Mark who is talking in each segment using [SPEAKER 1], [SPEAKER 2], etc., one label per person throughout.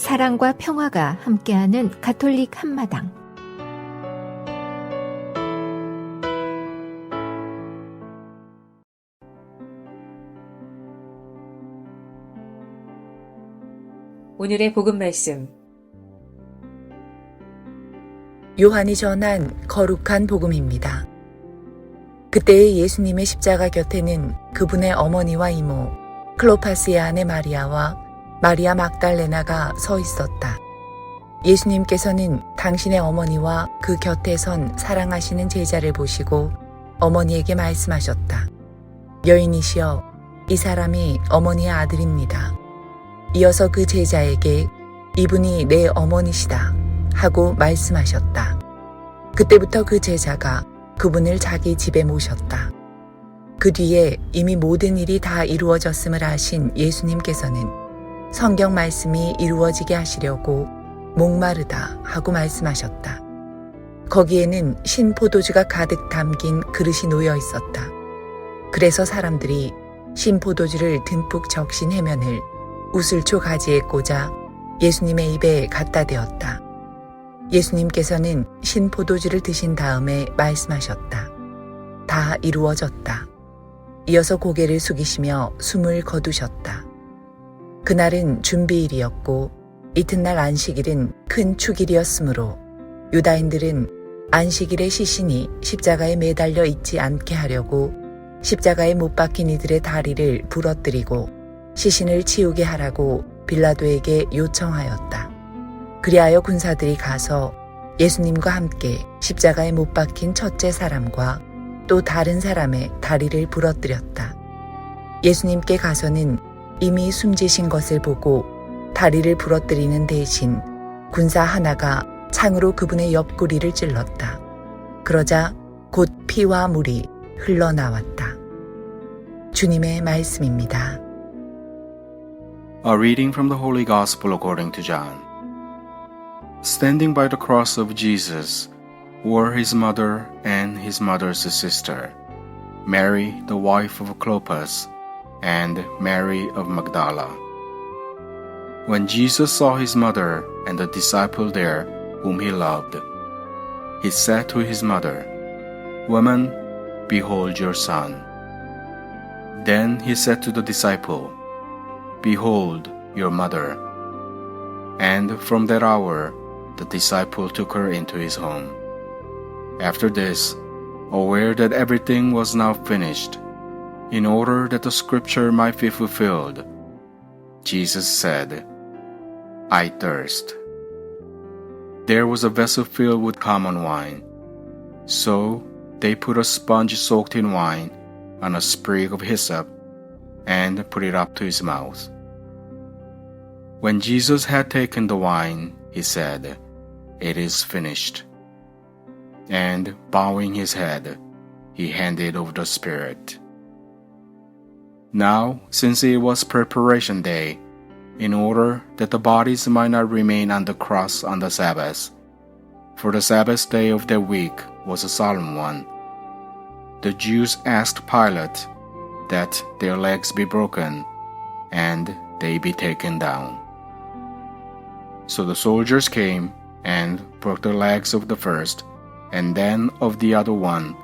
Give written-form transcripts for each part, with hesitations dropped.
[SPEAKER 1] 사랑과 평화가 함께하는 가톨릭 한마당.
[SPEAKER 2] 오늘의 복음 말씀.
[SPEAKER 3] 요한이 전한 거룩한 복음입니다. 그때의 예수님의 십자가 곁에는 그분의 어머니와 이모, 클로파스의 아내 마리아와 마리아 막달레나가 서 있었다. 예수님께서는 당신의 어머니와 그 곁에 선 사랑하시는 제자를 보시고 어머니에게 말씀하셨다. 여인이시여, 이 사람이 어머니의 아들입니다. 이어서 그 제자에게 이분이 내 어머니시다 하고 말씀하셨다. 그때부터 그 제자가 그분을 자기 집에 모셨다. 그 뒤에 이미 모든 일이 다 이루어졌음을 아신 예수님께서는 성경 말씀이 이루어지게 하시려고 목마르다 하고 말씀하셨다. 거기에는 신포도주가 가득 담긴 그릇이 놓여 있었다. 그래서 사람들이 신포도주를 듬뿍 적신 해면을 우슬초 가지에 꽂아 예수님의 입에 갖다 대었다. 예수님께서는 신포도주를 드신 다음에 말씀하셨다. 다 이루어졌다. 이어서 고개를 숙이시며 숨을 거두셨다. 그날은 준비일이었고 이튿날 안식일은 큰 축일이었으므로 유다인들은 안식일의 시신이 십자가에 매달려 있지 않게 하려고 십자가에 못 박힌 이들의 다리를 부러뜨리고 시신을 치우게 하라고 빌라도에게 요청하였다. 그리하여 군사들이 가서 예수님과 함께 십자가에 못 박힌 첫째 사람과 또 다른 사람의 다리를 부러뜨렸다. 예수님께 가서는 이미 숨지신 것을 보고 다리를 부러뜨리는 대신 군사 하나가 창으로 그분의 옆구리를 찔렀다. 그러자 곧 피와 물이 흘러나왔다. 주님의 말씀입니다.
[SPEAKER 4] A reading from the Holy Gospel according to John. Standing by the cross of Jesus were his mother and his mother's sister, Mary, the wife of Clopas, and Mary of Magdala. When Jesus saw his mother and the disciple there whom he loved, he said to his mother, "Woman, behold your son." Then he said to the disciple, "Behold your mother." And from that hour the disciple took her into his home. After this, aware that everything was now finished, in order that the scripture might be fulfilled, Jesus said, "I thirst." There was a vessel filled with common wine. So they put a sponge soaked in wine on a sprig of hyssop and put it up to his mouth. When Jesus had taken the wine, he said, "It is finished." And bowing his head, he handed over the Spirit. Now, since it was preparation day, in order that the bodies might not remain on the cross on the Sabbath, for the Sabbath day of that week was a solemn one, the Jews asked Pilate that their legs be broken and they be taken down. So the soldiers came and broke the legs of the first and then of the other one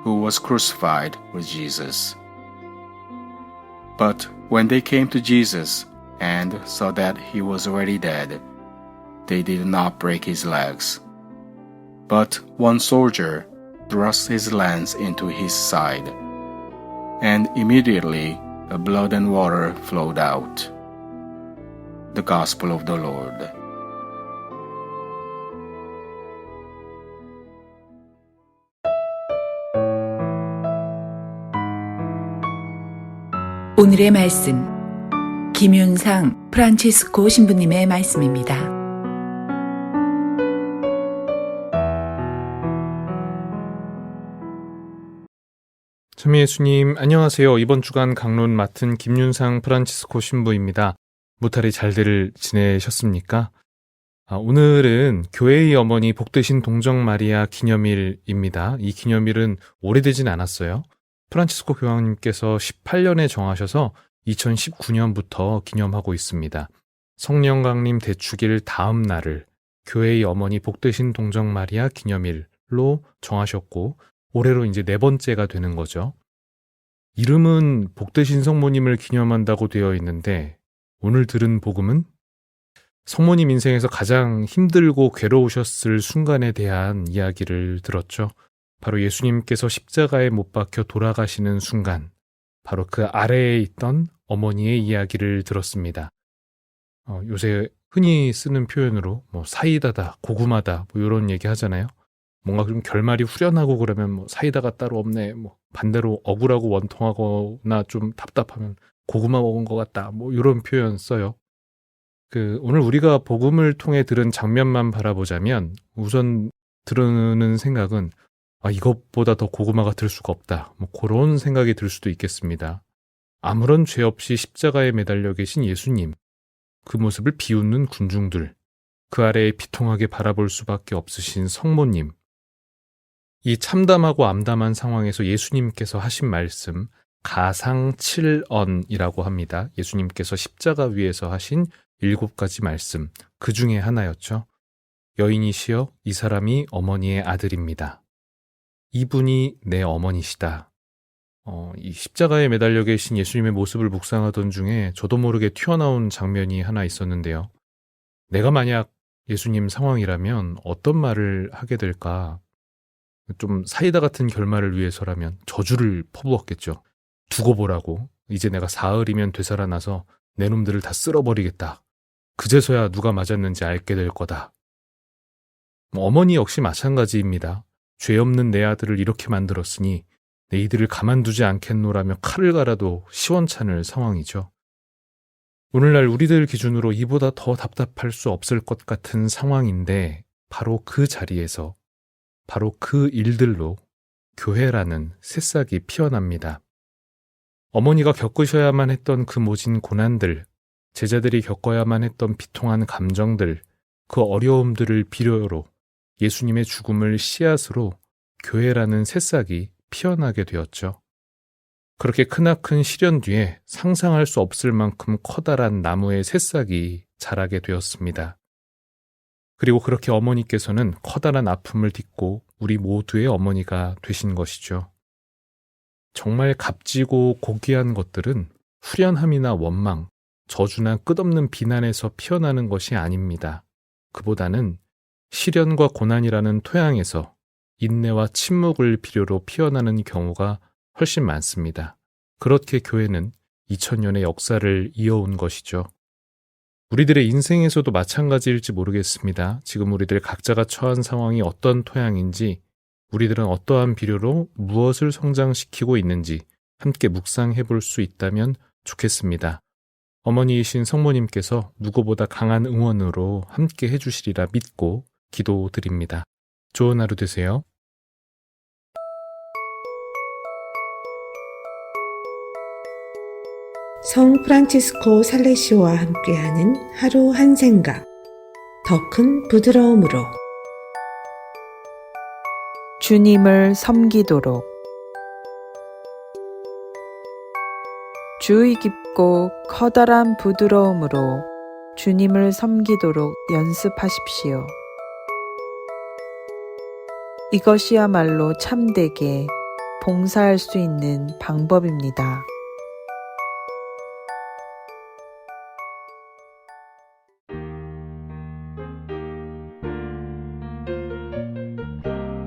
[SPEAKER 4] who was crucified with Jesus. But when they came to Jesus and saw that he was already dead, they did not break his legs. But one soldier thrust his lance into his side, and immediately blood and water flowed out. The Gospel of the Lord.
[SPEAKER 3] 오늘의 말씀, 김윤상 프란치스코 신부님의 말씀입니다.
[SPEAKER 5] 참 예수님, 안녕하세요. 이번 주간 강론 맡은 김윤상 프란치스코 신부입니다. 무탈이 잘들 지내셨습니까? 오늘은 교회의 어머니 복되신 동정 마리아 기념일입니다. 이 기념일은 오래되진 않았어요. 프란치스코 교황님께서 18년에 정하셔서 2019년부터 기념하고 있습니다. 성령 강림 대축일 다음 날을 교회의 어머니 복되신 동정 마리아 기념일로 정하셨고 올해로 이제 4번째가 되는 거죠. 이름은 복되신 성모님을 기념한다고 되어 있는데 오늘 들은 복음은 성모님 인생에서 가장 힘들고 괴로우셨을 순간에 대한 이야기를 들었죠. 바로 예수님께서 십자가에 못 박혀 돌아가시는 순간, 바로 그 아래에 있던 어머니의 이야기를 들었습니다. 요새 흔히 쓰는 표현으로 사이다다, 고구마다 이런 얘기 하잖아요. 뭔가 좀 결말이 후련하고 그러면 사이다가 따로 없네, 반대로 억울하고 원통하거나 좀 답답하면 고구마 먹은 것 같다, 이런 표현 써요. 오늘 우리가 복음을 통해 들은 장면만 바라보자면 우선 들으는 생각은 이것보다 더 고구마가 들 수가 없다, 그런 생각이 들 수도 있겠습니다. 아무런 죄 없이 십자가에 매달려 계신 예수님, 그 모습을 비웃는 군중들, 그 아래에 비통하게 바라볼 수밖에 없으신 성모님, 이 참담하고 암담한 상황에서 예수님께서 하신 말씀, 가상칠언이라고 합니다. 예수님께서 십자가 위에서 하신 7가지 말씀, 그 중에 하나였죠. 여인이시여, 이 사람이 어머니의 아들입니다. 이분이 내 어머니시다. 이 십자가에 매달려 계신 예수님의 모습을 묵상하던 중에 저도 모르게 튀어나온 장면이 하나 있었는데요. 내가 만약 예수님 상황이라면 어떤 말을 하게 될까? 좀 사이다 같은 결말을 위해서라면 저주를 퍼부었겠죠. 두고 보라고. 이제 내가 사흘이면 되살아나서 내 놈들을 다 쓸어버리겠다. 그제서야 누가 맞았는지 알게 될 거다. 어머니 역시 마찬가지입니다. 죄 없는 내 아들을 이렇게 만들었으니 내 이들을 가만두지 않겠노라며 칼을 갈아도 시원찮을 상황이죠. 오늘날 우리들 기준으로 이보다 더 답답할 수 없을 것 같은 상황인데 바로 그 자리에서, 바로 그 일들로 교회라는 새싹이 피어납니다. 어머니가 겪으셔야만 했던 그 모진 고난들, 제자들이 겪어야만 했던 비통한 감정들, 그 어려움들을 필요로 예수님의 죽음을 씨앗으로 교회라는 새싹이 피어나게 되었죠. 그렇게 크나큰 시련 뒤에 상상할 수 없을 만큼 커다란 나무의 새싹이 자라게 되었습니다. 그리고 그렇게 어머니께서는 커다란 아픔을 딛고 우리 모두의 어머니가 되신 것이죠. 정말 값지고 고귀한 것들은 후련함이나 원망, 저주나 끝없는 비난에서 피어나는 것이 아닙니다. 그보다는 시련과 고난이라는 토양에서 인내와 침묵을 필요로 피어나는 경우가 훨씬 많습니다. 그렇게 교회는 2000년의 역사를 이어온 것이죠. 우리들의 인생에서도 마찬가지일지 모르겠습니다. 지금 우리들 각자가 처한 상황이 어떤 토양인지, 우리들은 어떠한 비료로 무엇을 성장시키고 있는지 함께 묵상해 볼 수 있다면 좋겠습니다. 어머니이신 성모님께서 누구보다 강한 응원으로 함께 해주시리라 믿고 기도드립니다. 좋은 하루 되세요.
[SPEAKER 6] 성 프란치스코 살레시오와 함께하는 하루 한 생각, 더 큰 부드러움으로.
[SPEAKER 7] 주님을 섬기도록. 주의 깊고 커다란 부드러움으로 주님을 섬기도록 연습하십시오. 이것이야말로 참되게 봉사할 수 있는 방법입니다.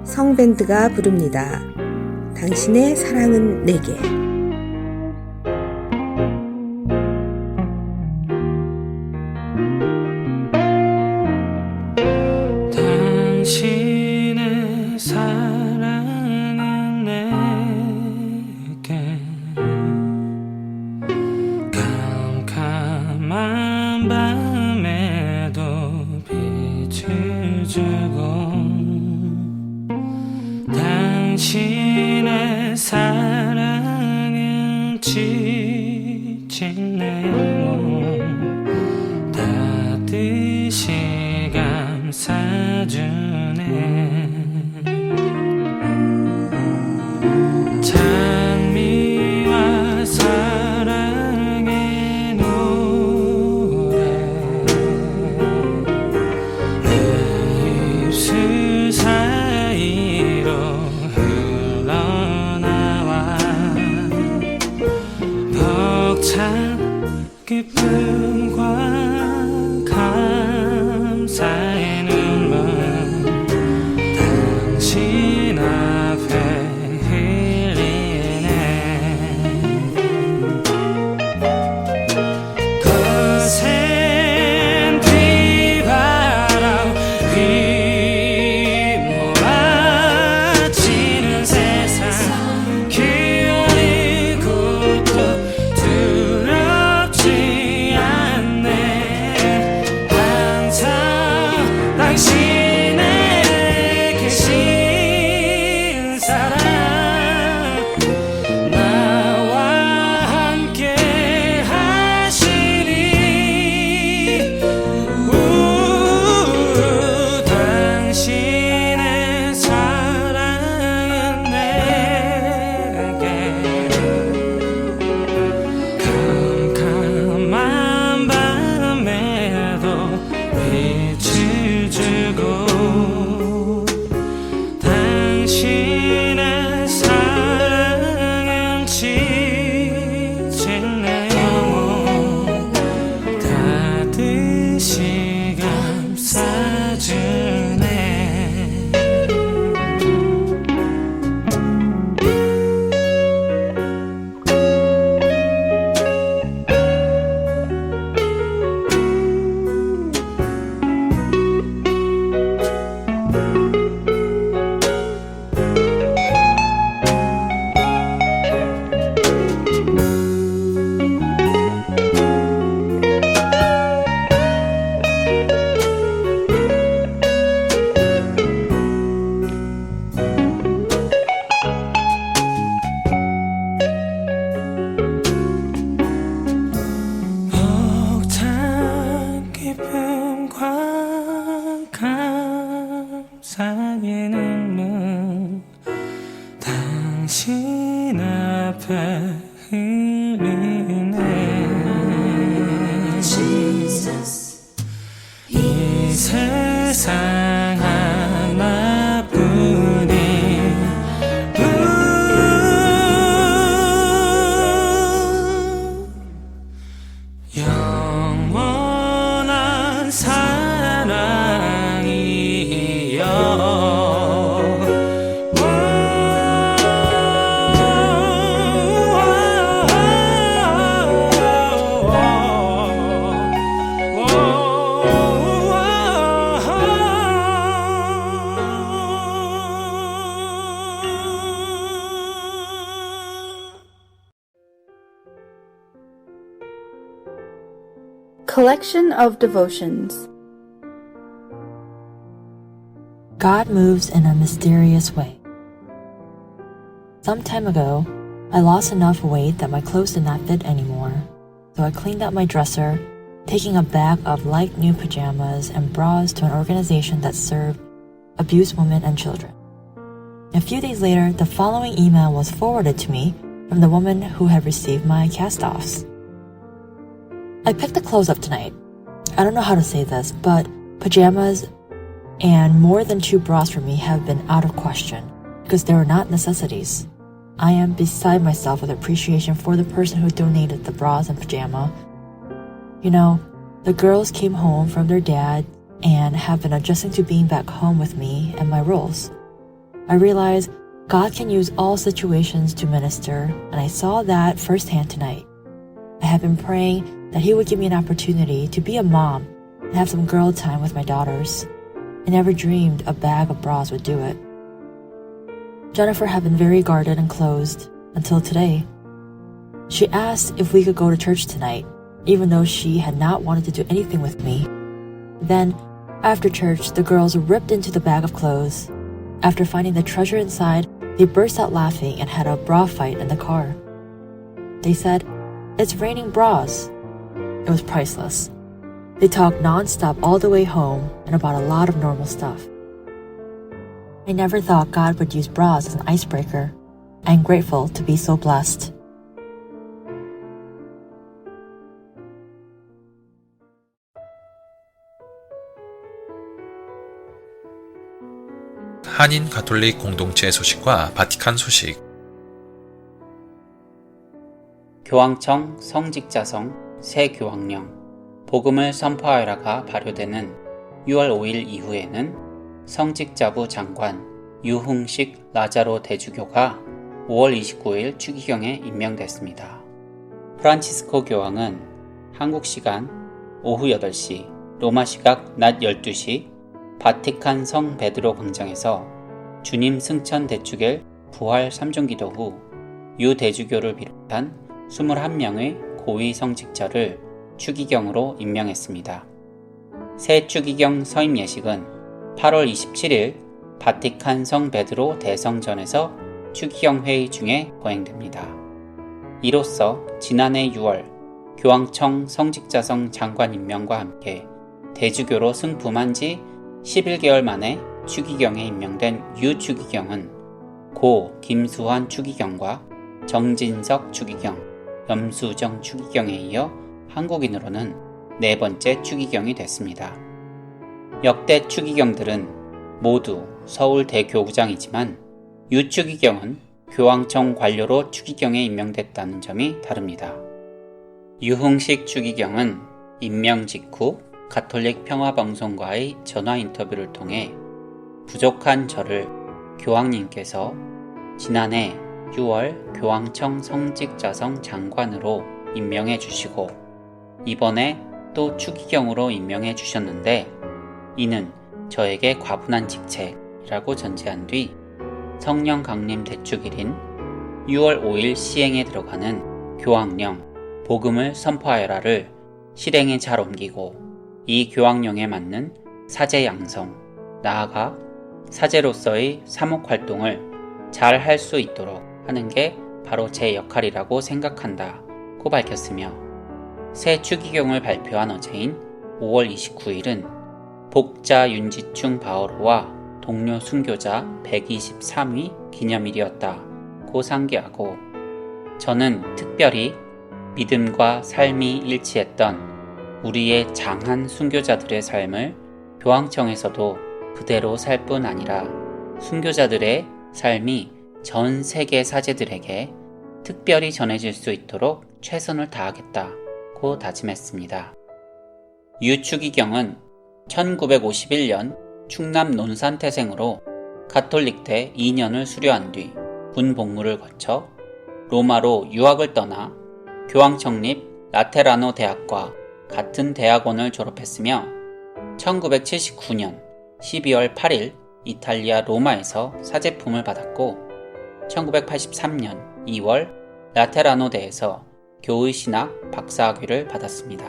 [SPEAKER 6] 성밴드가 부릅니다. 당신의 사랑은 내게.
[SPEAKER 8] 당신의 사랑은 내게 캄캄한 밤에도 빛을 주고 당신의 사랑은 지친 내 몸 따뜻이 감싸주네. 찬미와 사랑의 노래 참 기쁨과 감사의 눈물 당신 앞에 흘리네. 거센 비바람 휘몰아치는 세상 기어이 곳도 두렵지 않네. 항상 당신의 계신 사랑 나와 함께 하시니 당신의 사랑은 내게 캄캄한 밤에도 빛을 주고 당신의 사랑은 지친 내 영혼 가득히 감싸주네. 벅찬 기쁨과 감사의 눈물 당신 앞에 흘리네. 이 세상 하나뿐인 영원한 사랑이여.
[SPEAKER 9] Collection of Devotions.
[SPEAKER 10] God moves in a mysterious way. Some time ago, I lost enough weight that my clothes did not fit anymore, so I cleaned out my dresser, taking a bag of light new pajamas and bras to an organization that served abused women and children. A few days later, the following email was forwarded to me from the woman who had received my cast-offs. I picked the clothes up tonight. I don't know how to say this, but pajamas and more than 2 bras for me have been out of question because they were not necessities. I am beside myself with appreciation for the person who donated the bras and pajama. You know, the girls came home from their dad and have been adjusting to being back home with me and my roles. I realize God can use all situations to minister, and I saw that firsthand tonight. I have been praying that He would give me an opportunity to be a mom and have some girl time with my daughters. I never dreamed a bag of bras would do it. Jennifer had been very guarded and closed until today. She asked if we could go to church tonight, even though she had not wanted to do anything with me. Then, after church, the girls ripped into the bag of clothes. After finding the treasure inside, they burst out laughing and had a bra fight in the car. They said, "It's raining bras." It was priceless. They talked nonstop all the way home and about a lot of normal stuff. I never thought God would use bras as an icebreaker. I am grateful to be so blessed.
[SPEAKER 11] 한인 가톨릭 공동체 소식과 바티칸 소식. 교황청 성직자성 새 교황령 복음을 선포하여라가 발효되는 6월 5일 이후에는 성직자부 장관 유흥식 라자로 대주교가 5월 29일 추기경에 임명됐습니다. 프란치스코 교황은 한국 시간 오후 8시, 로마 시각 낮 12시 바티칸 성 베드로 광장에서 주님 승천 대축일 부활 3종기도 후 유대주교를 비롯한 21명의 고위 성직자를 추기경으로 임명했습니다. 새 추기경 서임 예식은 8월 27일 바티칸 성 베드로 대성전에서 추기경 회의 중에 거행됩니다. 이로써 지난해 6월 교황청 성직자성 장관 임명과 함께 대주교로 승품한 지 11개월 만에 추기경에 임명된 유추기경은 고 김수환 추기경과 정진석 추기경, 염수정 추기경에 이어 한국인으로는 4번째 추기경이 됐습니다. 역대 추기경들은 모두 서울대교구장이지만 유추기경은 교황청 관료로 추기경에 임명됐다는 점이 다릅니다. 유흥식 추기경은 임명 직후 가톨릭 평화방송과의 전화 인터뷰를 통해 부족한 저를 교황님께서 지난해 6월 교황청 성직자성 장관으로 임명해 주시고 이번에 또 추기경으로 임명해 주셨는데 이는 저에게 과분한 직책이라고 전제한 뒤 성령 강림 대축일인 6월 5일 시행에 들어가는 교황령 복음을 선포하여라를 실행에 잘 옮기고 이 교황령에 맞는 사제 양성, 나아가 사제로서의 사목 활동을 잘 할 수 있도록 하는 게 바로 제 역할이라고 생각한다고 밝혔으며 새 추기경을 발표한 어제인 5월 29일은 복자 윤지충 바오로와 동료 순교자 123위 기념일이었다고 상기하고 저는 특별히 믿음과 삶이 일치했던 우리의 장한 순교자들의 삶을 교황청에서도 그대로 살 뿐 아니라 순교자들의 삶이 전 세계 사제들에게 특별히 전해질 수 있도록 최선을 다하겠다고 다짐했습니다. 유추기경은 1951년 충남 논산태생으로 가톨릭대 2년을 수료한 뒤 군 복무를 거쳐 로마로 유학을 떠나 교황청립 라테라노 대학과 같은 대학원을 졸업했으며 1979년 12월 8일 이탈리아 로마에서 사제품을 받았고 1983년 2월 라테라노대에서 교의신학 박사학위를 받았습니다.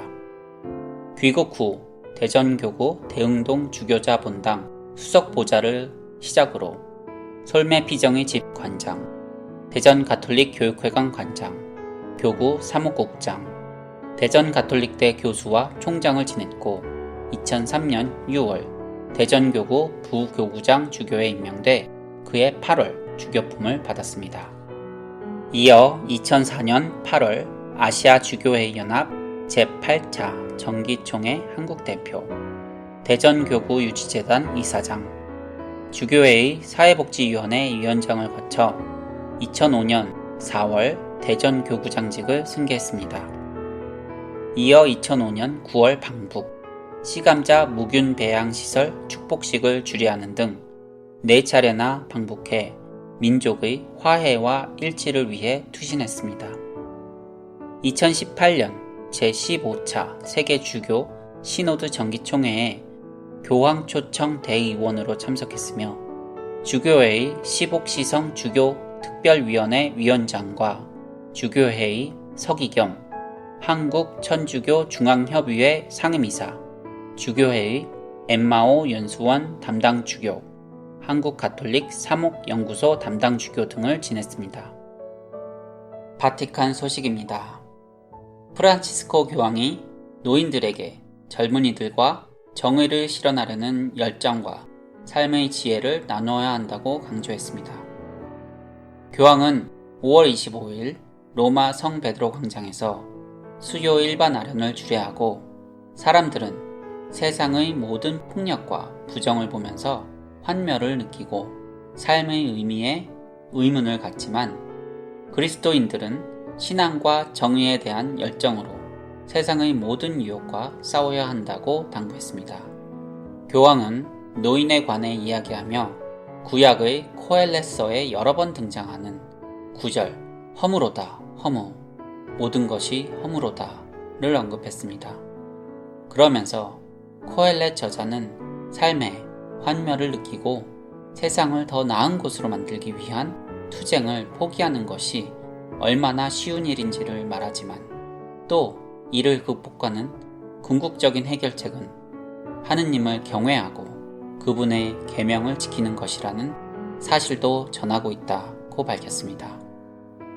[SPEAKER 11] 귀국 후 대전교구 대흥동 주교자 본당 수석보좌를 시작으로 솔메피정의 집 관장, 대전가톨릭 교육회관 관장, 교구 사무국장, 대전가톨릭대 교수와 총장을 지냈고 2003년 6월 대전교구 부교구장 주교에 임명돼 그해 8월 주교품을 받았습니다. 이어 2004년 8월 아시아 주교회 연합 제8차 정기총회 한국대표, 대전교구 유치재단 이사장, 주교회의 사회복지위원회 위원장을 거쳐 2005년 4월 대전교구장직을 승계했습니다. 이어 2005년 9월 방북, 시감자 무균 배양시설 축복식을 주례하는 등 4차례나 방북해 민족의 화해와 일치를 위해 투신했습니다. 2018년 제15차 세계주교 시노드 정기총회에 교황 초청 대의원으로 참석했으며 주교회의 시복시성 주교 특별위원회 위원장과 주교회의 서기 겸 한국 천주교 중앙협의회 상임이사, 주교회의 엠마오 연수원 담당 주교, 한국 가톨릭 사목연구소 담당 주교 등을 지냈습니다. 바티칸 소식입니다. 프란치스코 교황이 노인들에게 젊은이들과 정의를 실현하려는 열정과 삶의 지혜를 나눠야 한다고 강조했습니다. 교황은 5월 25일 로마 성 베드로 광장에서 수요 일반 아련을 주례하고 사람들은 세상의 모든 폭력과 부정을 보면서 환멸을 느끼고 삶의 의미에 의문을 갖지만 그리스도인들은 신앙과 정의에 대한 열정으로 세상의 모든 유혹과 싸워야 한다고 당부했습니다. 교황은 노인에 관해 이야기하며 구약의 코엘렛서에 여러 번 등장하는 9절 허무로다 허무 모든 것이 허무로다를 언급했습니다. 그러면서 코엘렛 저자는 삶의 환멸을 느끼고 세상을 더 나은 곳으로 만들기 위한 투쟁을 포기하는 것이 얼마나 쉬운 일인지를 말하지만 또 이를 극복하는 궁극적인 해결책은 하느님을 경외하고 그분의 계명을 지키는 것이라는 사실도 전하고 있다고 밝혔습니다.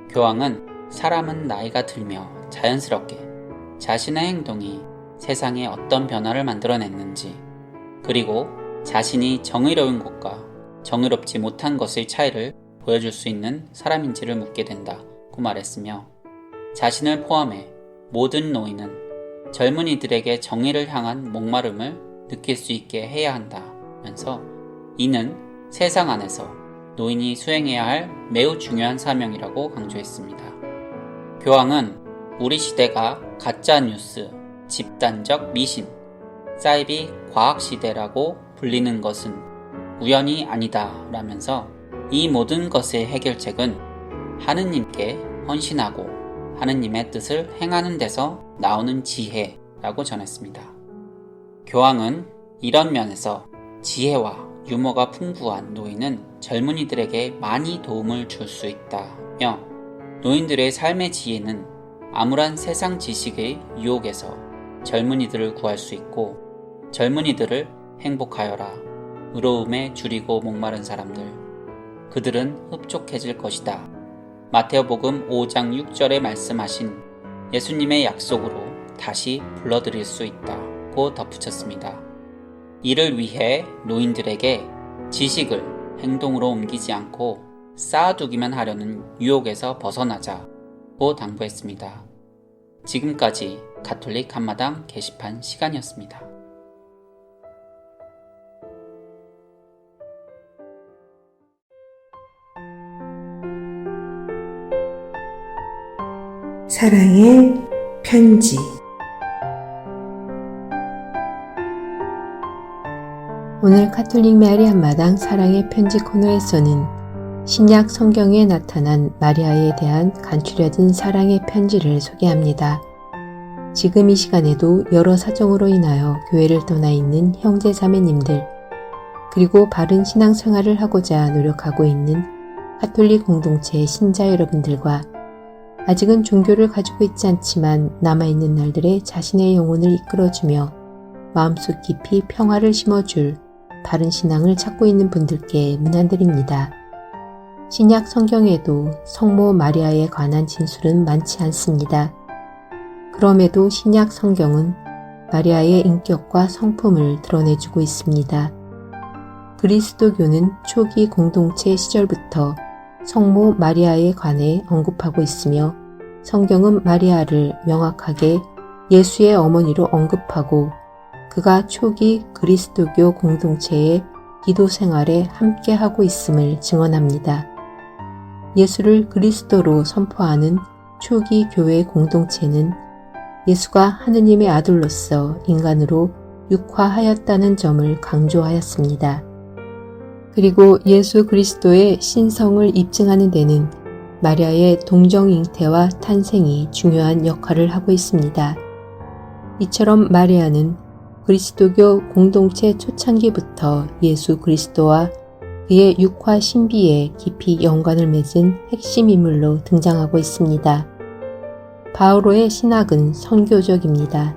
[SPEAKER 11] 교황은 사람은 나이가 들며 자연스럽게 자신의 행동이 세상에 어떤 변화를 만들어냈는지 그리고 자신이 정의로운 것과 정의롭지 못한 것의 차이를 보여줄 수 있는 사람인지를 묻게 된다고 말했으며 자신을 포함해 모든 노인은 젊은이들에게 정의를 향한 목마름을 느낄 수 있게 해야 한다면서 이는 세상 안에서 노인이 수행해야 할 매우 중요한 사명이라고 강조했습니다. 교황은 우리 시대가 가짜뉴스, 집단적 미신, 사이비 과학시대라고 불리는 것은 우연이 아니다 라면서 이 모든 것의 해결책은 하느님께 헌신하고 하느님의 뜻을 행하는 데서 나오는 지혜라고 전했습니다. 교황은 이런 면에서 지혜와 유머가 풍부한 노인은 젊은이들에게 많이 도움을 줄 수 있다며 노인들의 삶의 지혜는 암울한 세상 지식의 유혹에서 젊은이들을 구할 수 있고 젊은이들을 행복하여라 의로움에 줄이고 목마른 사람들 그들은 흡족해질 것이다. 마태복음 5장 6절에 말씀하신 예수님의 약속으로 다시 불러드릴 수 있다고 덧붙였습니다. 이를 위해 노인들에게 지식을 행동으로 옮기지 않고 쌓아두기만 하려는 유혹에서 벗어나자고 당부했습니다. 지금까지 가톨릭 한마당 게시판 시간이었습니다.
[SPEAKER 6] 사랑의 편지.
[SPEAKER 1] 오늘 가톨릭 메아리 한마당 사랑의 편지 코너에서는 신약 성경에 나타난 마리아에 대한 간추려진 사랑의 편지를 소개합니다. 지금 이 시간에도 여러 사정으로 인하여 교회를 떠나 있는 형제 자매님들, 그리고 바른 신앙생활을 하고자 노력하고 있는 가톨릭 공동체의 신자 여러분들과 아직은 종교를 가지고 있지 않지만 남아있는 날들에 자신의 영혼을 이끌어주며 마음속 깊이 평화를 심어줄 바른 신앙을 찾고 있는 분들께 문안드립니다. 신약 성경에도 성모 마리아에 관한 진술은 많지 않습니다. 그럼에도 신약 성경은 마리아의 인격과 성품을 드러내주고 있습니다. 그리스도교는 초기 공동체 시절부터 성모 마리아에 관해 언급하고 있으며 성경은 마리아를 명확하게 예수의 어머니로 언급하고 그가 초기 그리스도교 공동체의 기도 생활에 함께하고 있음을 증언합니다. 예수를 그리스도로 선포하는 초기 교회 공동체는 예수가 하느님의 아들로서 인간으로 육화하였다는 점을 강조하였습니다. 그리고 예수 그리스도의 신성을 입증하는 데는 마리아의 동정 잉태와 탄생이 중요한 역할을 하고 있습니다. 이처럼 마리아는 그리스도교 공동체 초창기부터 예수 그리스도와 그의 육화 신비에 깊이 연관을 맺은 핵심 인물로 등장하고 있습니다. 바오로의 신학은 선교적입니다.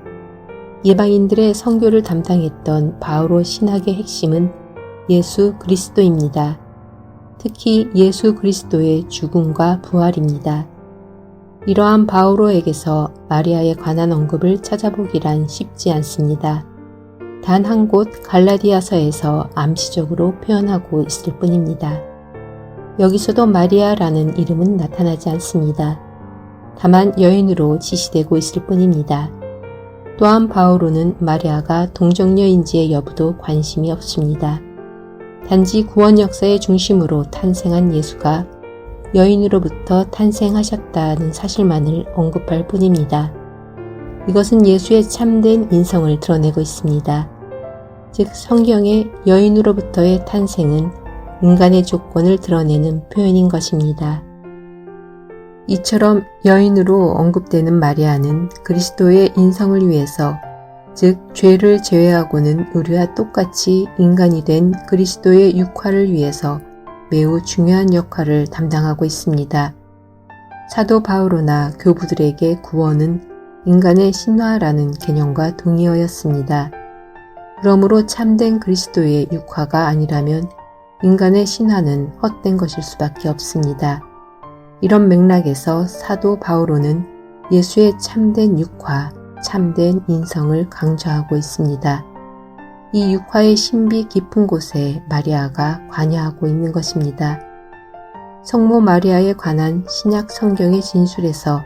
[SPEAKER 1] 이방인들의 선교를 담당했던 바오로 신학의 핵심은 예수 그리스도입니다. 특히 예수 그리스도의 죽음과 부활입니다. 이러한 바오로에게서 마리아에 관한 언급을 찾아보기란 쉽지 않습니다. 단 한 곳 갈라디아서에서 암시적으로 표현하고 있을 뿐입니다. 여기서도 마리아라는 이름은 나타나지 않습니다. 다만 여인으로 지시되고 있을 뿐입니다. 또한 바오로는 마리아가 동정녀인지의 여부도 관심이 없습니다. 단지 구원 역사의 중심으로 탄생한 예수가
[SPEAKER 12] 여인으로부터 탄생하셨다는 사실만을 언급할 뿐입니다. 이것은 예수의 참된 인성을 드러내고 있습니다. 즉 성경의 여인으로부터의 탄생은 인간의 조건을 드러내는 표현인 것입니다. 이처럼 여인으로 언급되는 마리아는 그리스도의 인성을 위해서, 즉 죄를 제외하고는 우리와 똑같이 인간이 된 그리스도의 육화를 위해서 매우 중요한 역할을 담당하고 있습니다. 사도 바오로나 교부들에게 구원은 인간의 신화라는 개념과 동의어였습니다. 그러므로 참된 그리스도의 육화가 아니라면 인간의 신화는 헛된 것일 수밖에 없습니다. 이런 맥락에서 사도 바오로는 예수의 참된 육화, 참된 인성을 강조하고 있습니다. 이 육화의 신비 깊은 곳에 마리아가 관여하고 있는 것입니다. 성모 마리아에 관한 신약 성경의 진술에서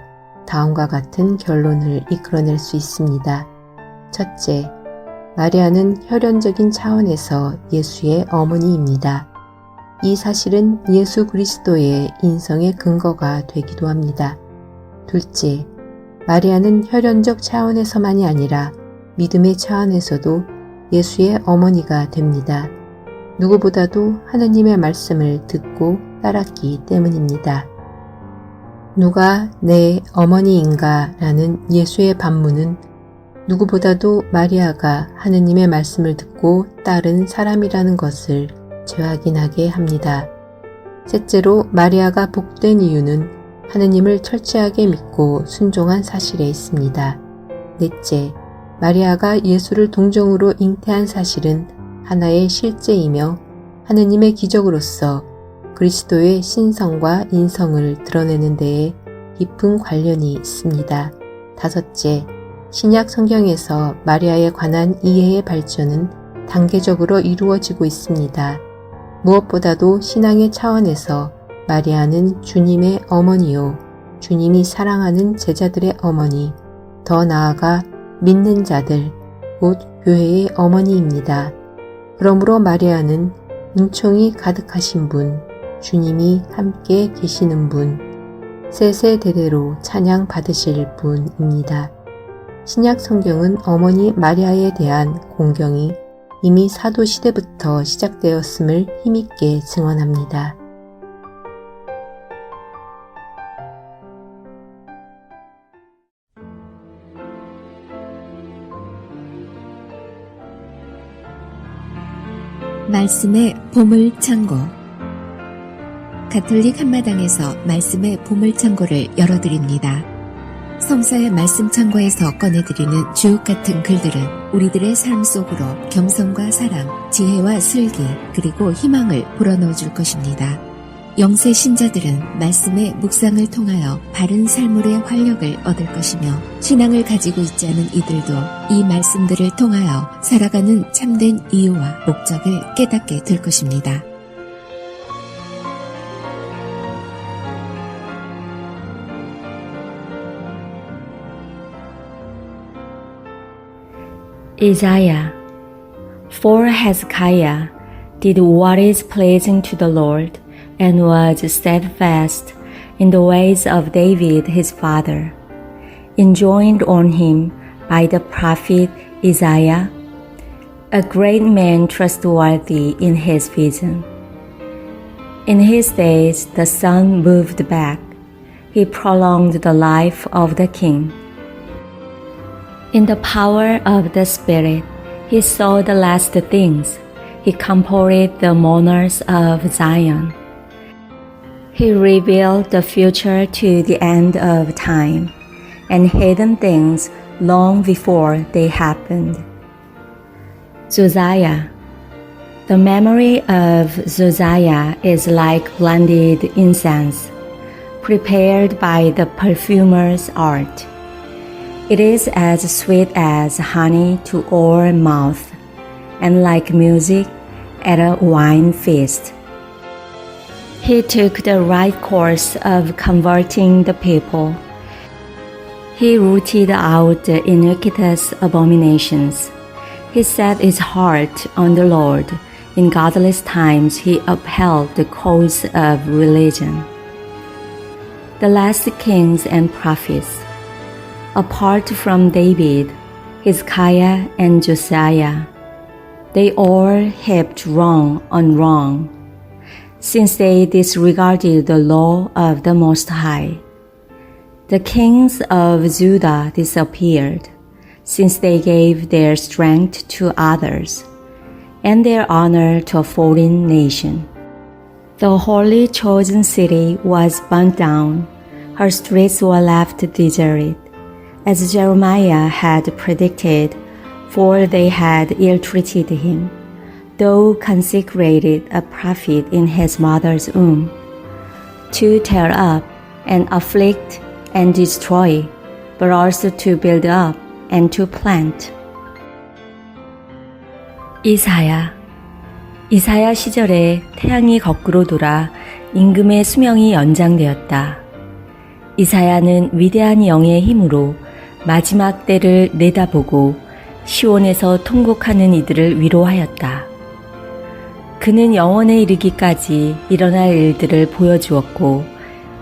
[SPEAKER 12] 다음과 같은 결론을 이끌어낼 수 있습니다. 첫째, 마리아는 혈연적인 차원에서 예수의 어머니입니다. 이 사실은 예수 그리스도의 인성의 근거가 되기도 합니다. 둘째, 마리아는 혈연적 차원에서만이 아니라 믿음의 차원에서도 예수의 어머니가 됩니다. 누구보다도 하느님의 말씀을 듣고 따랐기 때문입니다. 누가 내 어머니인가? 라는 예수의 반문은 누구보다도 마리아가 하느님의 말씀을 듣고 따른 사람이라는 것을 재확인하게 합니다. 셋째로 마리아가 복된 이유는 하느님을 철저하게 믿고 순종한 사실에 있습니다. 넷째, 마리아가 예수를 동정으로 잉태한 사실은 하나의 실제이며 하느님의 기적으로서 그리스도의 신성과 인성을 드러내는 데에 깊은 관련이 있습니다. 다섯째, 신약 성경에서 마리아에 관한 이해의 발전은 단계적으로 이루어지고 있습니다. 무엇보다도 신앙의 차원에서 마리아는 주님의 어머니요, 주님이 사랑하는 제자들의 어머니, 더 나아가 믿는 자들, 곧 교회의 어머니입니다. 그러므로 마리아는 은총이 가득하신 분, 주님이 함께 계시는 분, 세세대대로 찬양 받으실 분입니다. 신약 성경은 어머니 마리아에 대한 공경이 이미 사도 시대부터 시작되었음을 힘있게 증언합니다.
[SPEAKER 1] 말씀의 보물창고. 가톨릭 한마당에서 말씀의 보물창고를 열어드립니다. 성서의 말씀창고에서 꺼내드리는 주옥같은 글들은 우리들의 삶 속으로 겸손과 사랑, 지혜와 슬기, 그리고 희망을 불어넣어 줄 것입니다. 영세 신자들은 말씀의 묵상을 통하여 바른 삶으로의 활력을 얻을 것이며, 신앙을 가지고 있지 않은 이들도 이 말씀들을 통하여 살아가는 참된 이유와 목적을 깨닫게 될 것입니다.
[SPEAKER 13] Isaiah. For Hezekiah did what is pleasing to the Lord, and was steadfast in the ways of David his father, enjoined on him by the prophet Isaiah, a great man trustworthy in his vision. In his days the sun moved back, he prolonged the life of the king. In the power of the Spirit, he saw the last things, he comforted the mourners of Zion. He revealed the future to the end of time, and hidden things long before they happened. Josiah. The memory of Josiah is like blended incense, prepared by the perfumer's art. It is as sweet as honey to our mouth, and like music at a wine feast. He took the right course of converting the people. He rooted out the iniquitous abominations. He set his heart on the Lord. In godless times he upheld the cause of religion. the last kings and prophets. Apart from David, Hezekiah and Josiah, they all heaped wrong on wrong, since they disregarded the law of the Most High. The kings of Judah disappeared, since they gave their strength to others, and their honor to a foreign nation. The holy chosen city was burnt down, her streets were left deserted, as Jeremiah had predicted, for they had ill-treated him, though consecrated a prophet in his mother's womb, to tear up and afflict and destroy, but also to build up and to plant. 이사야 시절에 태양이 거꾸로 돌아 임금의 수명이 연장되었다. 이사야는 위대한 영의 힘으로 마지막 때를 내다보고 시온에서 통곡하는 이들을 위로하였다. 그는 영원에 이르기까지 일어날 일들을 보여주었고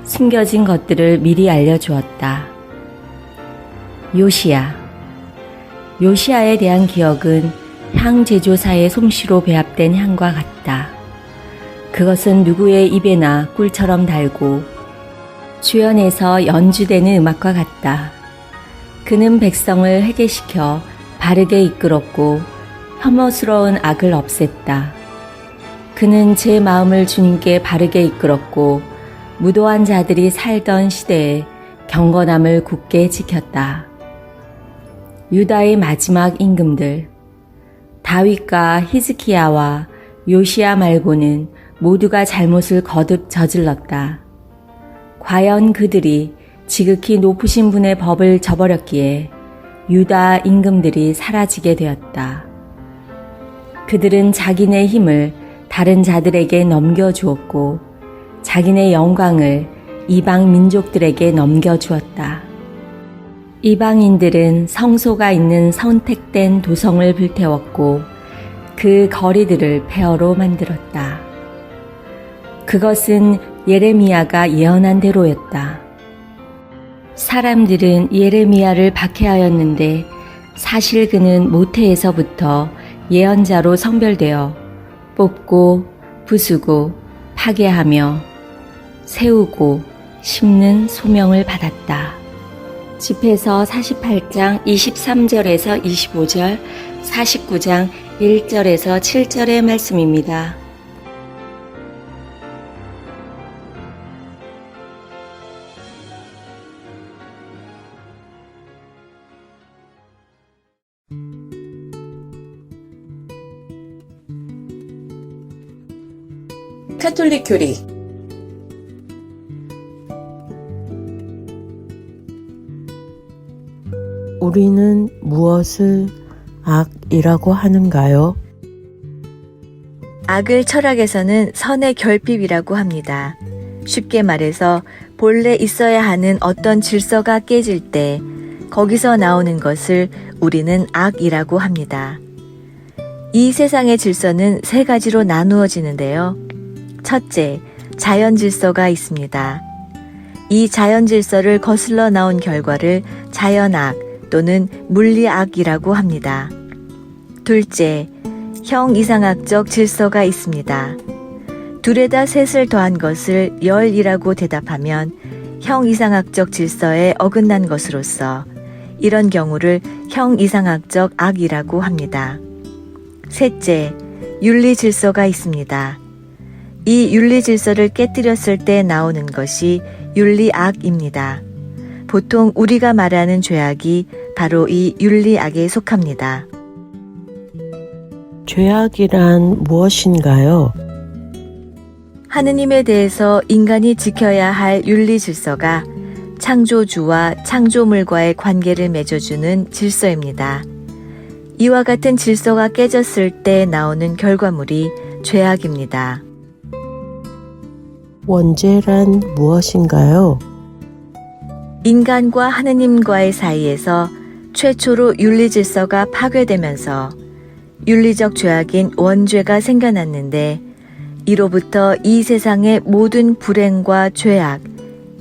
[SPEAKER 13] 숨겨진 것들을 미리 알려주었다. 요시야에 대한 기억은 향 제조사의 솜씨로 배합된 향과 같다. 그것은 누구의 입에나 꿀처럼 달고 주연에서 연주되는 음악과 같다. 그는 백성을 회개시켜 바르게 이끌었고 혐오스러운 악을 없앴다. 그는 제 마음을 주님께 바르게 이끌었고 무도한 자들이 살던 시대에 경건함을 굳게 지켰다. 유다의 마지막 임금들, 다윗과 히즈키야와 요시야 말고는 모두가 잘못을 거듭 저질렀다. 과연 그들이 지극히 높으신 분의 법을 저버렸기에 유다 임금들이 사라지게 되었다. 그들은 자기네 힘을 다른 자들에게 넘겨주었고 자기네 영광을 이방 민족들에게 넘겨주었다. 이방인들은 성소가 있는 선택된 도성을 불태웠고 그 거리들을 폐허로 만들었다. 그것은 예레미야가 예언한 대로였다. 사람들은 예레미야를 박해하였는데 사실 그는 모태에서부터 예언자로 성별되어 뽑고 부수고 파괴하며 세우고 심는 소명을 받았다. 집회서 48장 23절에서 25절, 49장 1절에서 7절의 말씀입니다.
[SPEAKER 3] 카톨릭 교리
[SPEAKER 14] 우리는 무엇을 악이라고 하는가요?
[SPEAKER 15] 악을 철학에서는 선의 결핍이라고 합니다. 쉽게 말해서 본래 있어야 하는 어떤 질서가 깨질 때 거기서 나오는 것을 우리는 악이라고 합니다. 이 세상의 질서는 세 가지로 나누어지는데요. 첫째, 자연 질서가 있습니다. 이 자연 질서를 거슬러 나온 결과를 자연악 또는 물리악이라고 합니다. 둘째, 형이상학적 질서가 있습니다. 둘에다 셋을 더한 것을 열이라고 대답하면 형이상학적 질서에 어긋난 것으로서 이런 경우를 형이상학적 악이라고 합니다. 셋째, 윤리 질서가 있습니다. 이 윤리 질서를 깨뜨렸을 때 나오는 것이 윤리악입니다. 보통 우리가 말하는 죄악이 바로 이 윤리악에 속합니다.
[SPEAKER 14] 죄악이란 무엇인가요?
[SPEAKER 15] 하느님에 대해서 인간이 지켜야 할 윤리 질서가 창조주와 창조물과의 관계를 맺어주는 질서입니다. 이와 같은 질서가 깨졌을 때 나오는 결과물이 죄악입니다.
[SPEAKER 14] 원죄란 무엇인가요?
[SPEAKER 15] 인간과 하느님과의 사이에서 최초로 윤리 질서가 파괴되면서 윤리적 죄악인 원죄가 생겨났는데 이로부터 이 세상의 모든 불행과 죄악,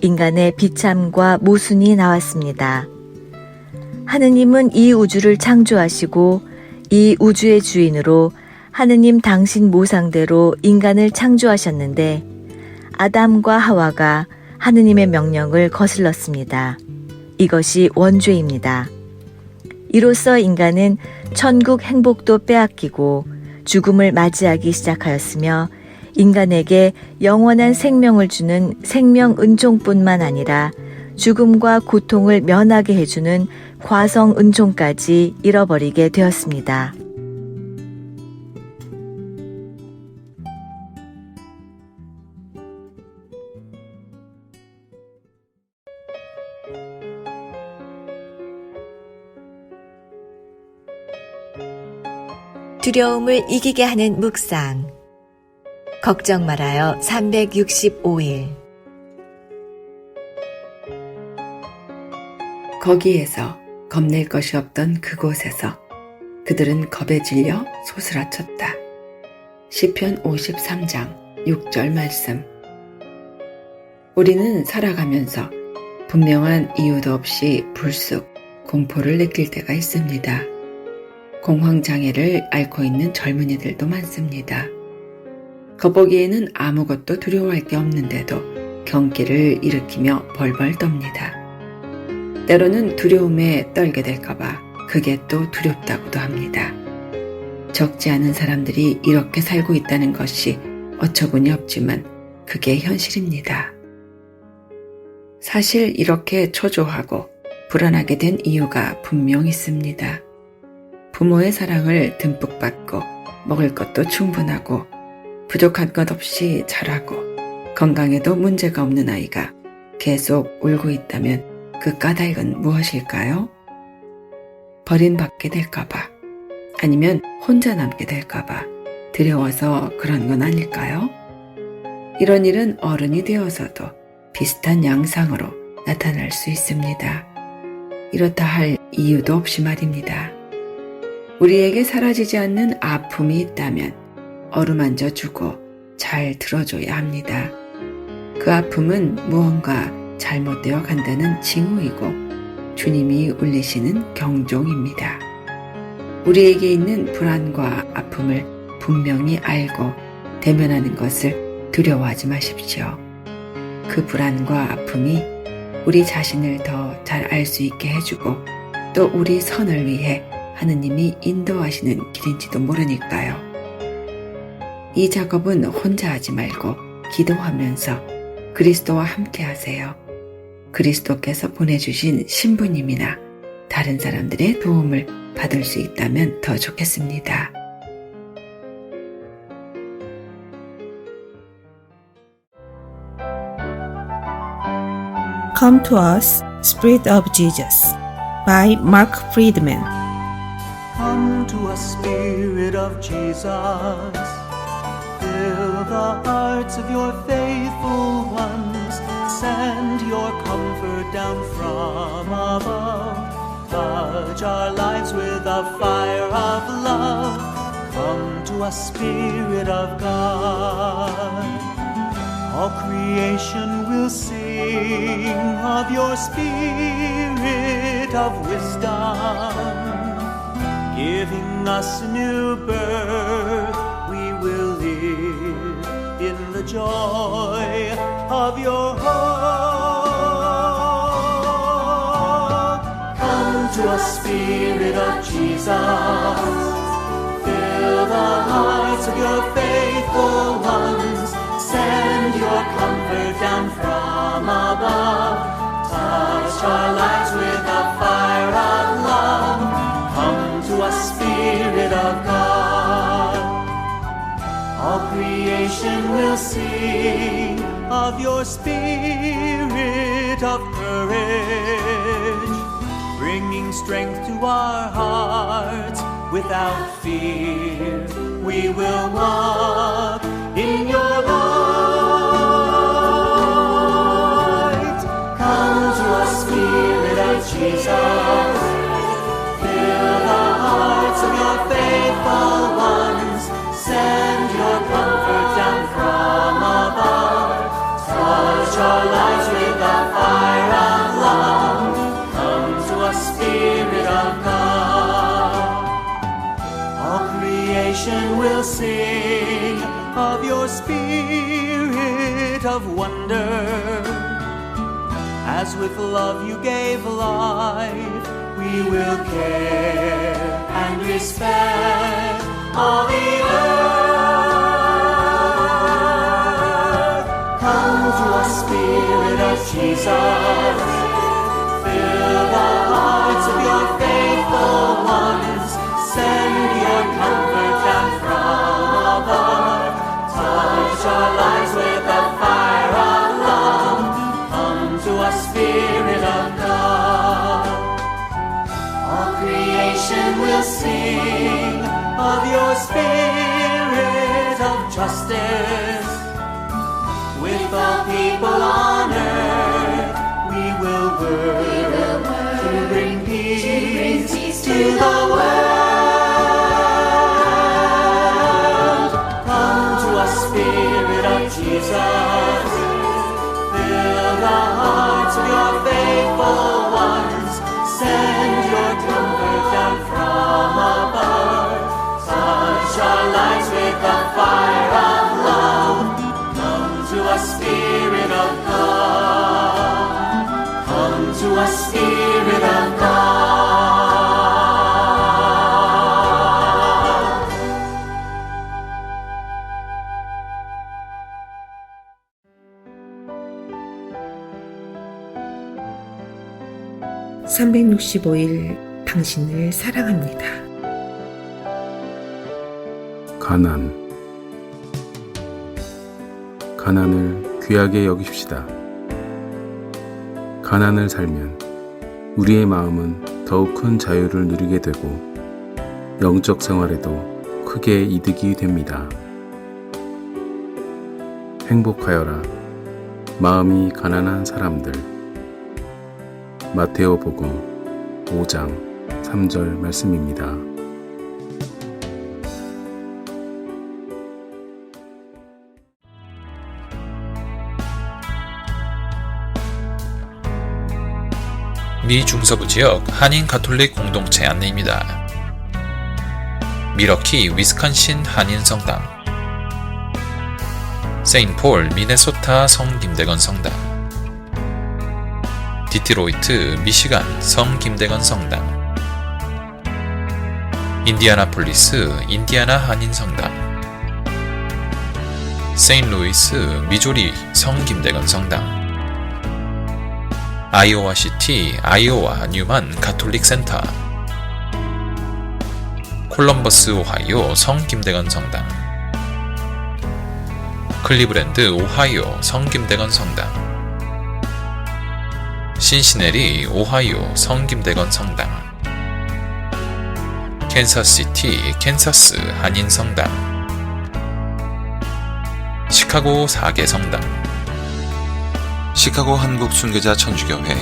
[SPEAKER 15] 인간의 비참과 모순이 나왔습니다. 하느님은 이 우주를 창조하시고 이 우주의 주인으로 하느님 당신 모상대로 인간을 창조하셨는데 아담과 하와가 하느님의 명령을 거슬렀습니다. 이것이 원죄입니다. 이로써 인간은 천국 행복도 빼앗기고 죽음을 맞이하기 시작하였으며 인간에게 영원한 생명을 주는 생명 은총뿐만 아니라 죽음과 고통을 면하게 해주는 과성 은총까지 잃어버리게 되었습니다.
[SPEAKER 1] 두려움을 이기게 하는 묵상. 걱정 말아요. 365일.
[SPEAKER 3] 거기에서 겁낼 것이 없던 그곳에서 그들은 겁에 질려 소스라쳤다. 시편 53장 6절 말씀. 우리는 살아가면서 분명한 이유도 없이 불쑥 공포를 느낄 때가 있습니다. 공황장애를 앓고 있는 젊은이들도 많습니다. 겉보기에는 아무것도 두려워할 게 없는데도 경기를 일으키며 벌벌 떱니다. 때로는 두려움에 떨게 될까봐 그게 또 두렵다고도 합니다. 적지 않은 사람들이 이렇게 살고 있다는 것이 어처구니 없지만 그게 현실입니다. 사실 이렇게 초조하고 불안하게 된 이유가 분명 있습니다. 부모의 사랑을 듬뿍 받고 먹을 것도 충분하고 부족한 것 없이 자라고 건강에도 문제가 없는 아이가 계속 울고 있다면 그 까닭은 무엇일까요? 버림받게 될까봐 아니면 혼자 남게 될까봐 두려워서 그런 건 아닐까요? 이런 일은 어른이 되어서도 비슷한 양상으로 나타날 수 있습니다. 이렇다 할 이유도 없이 말입니다. 우리에게 사라지지 않는 아픔이 있다면 어루만져 주고 잘 들어줘야 합니다. 그 아픔은 무언가 잘못되어 간다는 징후이고 주님이 울리시는 경종입니다. 우리에게 있는 불안과 아픔을 분명히 알고 대면하는 것을 두려워하지 마십시오. 그 불안과 아픔이 우리 자신을 더 잘 알 수 있게 해주고 또 우리 선을 위해 하느님이 인도하시는 길인지도 모르니까요. 이 작업은 혼자 하지 말고 기도하면서 그리스도와 함께 하세요. 그리스도께서 보내주신 신부님이나 다른 사람들의 도움을 받을 수 있다면 더 좋겠습니다.
[SPEAKER 6] Come to Us, Spirit of Jesus by Mark Friedman.
[SPEAKER 8] Come to us, Spirit of Jesus. Fill the hearts of your faithful ones. Send your comfort down from above. Touch our lives with the fire of love. Come to us, Spirit of God. All creation will sing of your Spirit of wisdom. Giving us a new birth, we will live in the joy of your hope. Come to us, Spirit of Jesus. Fill the hearts of your faithful ones. Send your comfort down from above. Touch our lives with the fire of love. Come to us, Spirit of God. All creation will sing of your spirit of courage, bringing strength to our hearts. Without fear, we will walk in your light. Come to us, Spirit of Jesus. Fill the hearts of your faithful ones. Send your comfort down from above. Touch our lives with the creation will sing of your spirit of wonder. As with love you gave life, we will care and respect all the earth. Come to us, Spirit of Jesus, fill the hearts of your faithful ones, send your comfort down from above, touch our lives with the fire of love. Come to us, Spirit of God. All creation will sing of your spirit of justice. With all people on earth, we will work to bring peace to the world. Come to us, Spirit of Jesus, fill the hearts of your faithful ones, send your comfort down from above, touch our lives with the fire of love. Come to us, Spirit of God. Come to us, Spirit of God.
[SPEAKER 6] 365일 당신을 사랑합니다.
[SPEAKER 16] 가난을 귀하게 여깁시다. 가난을 살면 우리의 마음은 더욱 큰 자유를 누리게 되고 영적 생활에도 크게 이득이 됩니다. 행복하여라, 마음이 가난한 사람들. 마테오복음 5장 3절 말씀입니다.
[SPEAKER 17] 미 중서부 지역 한인 가톨릭 공동체 안내입니다. 미러키 위스콘신 한인 성당, 세인폴 미네소타 성 김대건 성당, 디트로이트 미시간 성 김대건 성당, 인디아나폴리스 인디아나 한인 성당, 세인루이스 미조리 성 김대건 성당, 아이오와 시티 아이오와 뉴만 가톨릭 센터, 콜럼버스 오하이오 성 김대건 성당, 클리브랜드 오하이오 성 김대건 성당, 신시내리 오하이오 성 김대건 성당, 캔사스시티 캔사스 한인 성당, 시카고 4개 성당,
[SPEAKER 18] 시카고 한국 순교자 천주교회,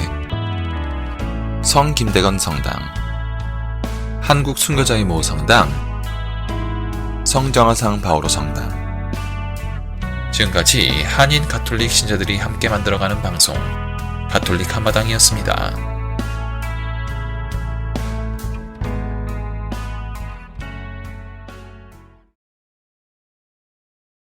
[SPEAKER 18] 성 김대건 성당, 한국 순교자의 모 성당, 성정화상 바오로 성당.
[SPEAKER 17] 지금까지 한인 가톨릭 신자들이 함께 만들어가는 방송 가톨릭 한마당이었습니다.